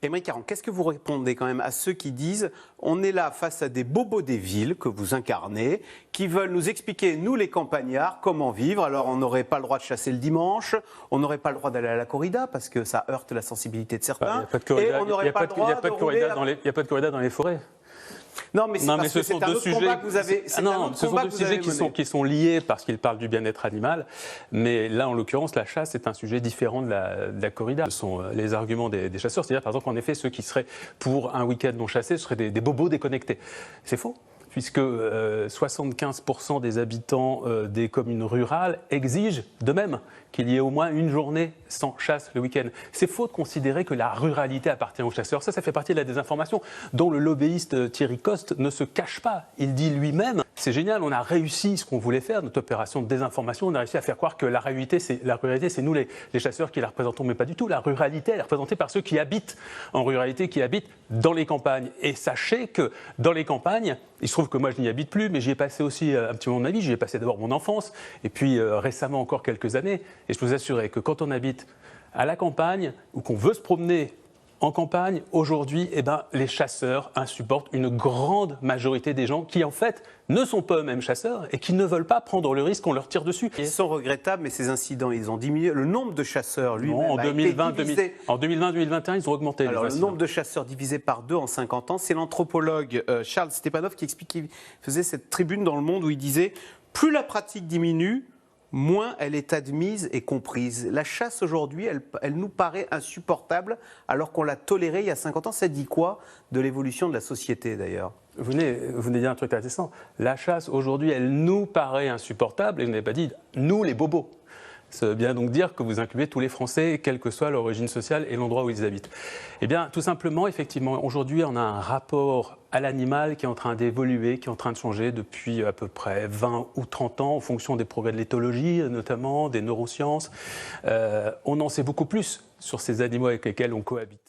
Aymeric Caron, qu'est-ce que vous répondez quand même à ceux qui disent on est là face à des bobos des villes que vous incarnez, qui veulent nous expliquer, nous les campagnards, comment vivre. Alors on n'aurait pas le droit de chasser le dimanche, on n'aurait pas le droit d'aller à la corrida parce que ça heurte la sensibilité de certains. Il n'y a pas de corrida dans les forêts. Non, mais c'est ce sont un deux autre sujets. combat que vous avez. Ce sont deux sujets qui sont liés parce qu'ils parlent du bien-être animal. Mais là, en l'occurrence, la chasse est un sujet différent de la corrida. Ce sont les arguments des chasseurs. C'est-à-dire, par exemple, en effet, ceux qui seraient pour un week-end non chassé, ce seraient des bobos déconnectés. C'est faux, puisque 75% des habitants des communes rurales exigent de même qu'il y ait au moins une journée sans chasse le week-end. C'est faux de considérer que la ruralité appartient aux chasseurs. Ça fait partie de la désinformation dont le lobbyiste Thierry Coste ne se cache pas. Il dit lui-même, c'est génial, on a réussi ce qu'on voulait faire, notre opération de désinformation, on a réussi à faire croire que la ruralité, c'est nous les chasseurs qui la représentons, mais pas du tout. La ruralité, elle est représentée par ceux qui habitent en ruralité, qui habitent dans les campagnes. Et sachez que dans les campagnes, il se trouve que moi je n'y habite plus, mais j'y ai passé aussi un petit moment de ma vie. J'y ai passé d'abord mon enfance, et puis récemment encore quelques années. Et je peux vous assurer que quand on habite à la campagne, ou qu'on veut se promener en campagne, aujourd'hui, les chasseurs insupportent une grande majorité des gens qui, en fait, ne sont pas eux-mêmes chasseurs et qui ne veulent pas prendre le risque qu'on leur tire dessus. Ils sont regrettables, mais ces incidents, ils ont diminué. Le nombre de chasseurs, lui, en 2020-2021, ils ont augmenté. Alors, le nombre de chasseurs divisé par 2 en 50 ans, c'est l'anthropologue Charles Stepanov qui explique qu'il faisait cette tribune dans Le Monde où il disait « Plus la pratique diminue, moins elle est admise et comprise. La chasse aujourd'hui, elle nous paraît insupportable alors qu'on l'a tolérée il y a 50 ans. Ça dit quoi de l'évolution de la société d'ailleurs ? Vous venez de dire un truc intéressant. La chasse aujourd'hui, elle nous paraît insupportable et vous n'avez pas dit nous les bobos. Ça veut bien donc dire que vous incluez tous les Français, quelle que soit l'origine sociale et l'endroit où ils habitent. Eh bien, tout simplement, effectivement, aujourd'hui, on a un rapport à l'animal qui est en train d'évoluer, qui est en train de changer depuis à peu près 20 ou 30 ans, en fonction des progrès de l'éthologie, notamment, des neurosciences. On en sait beaucoup plus sur ces animaux avec lesquels on cohabite.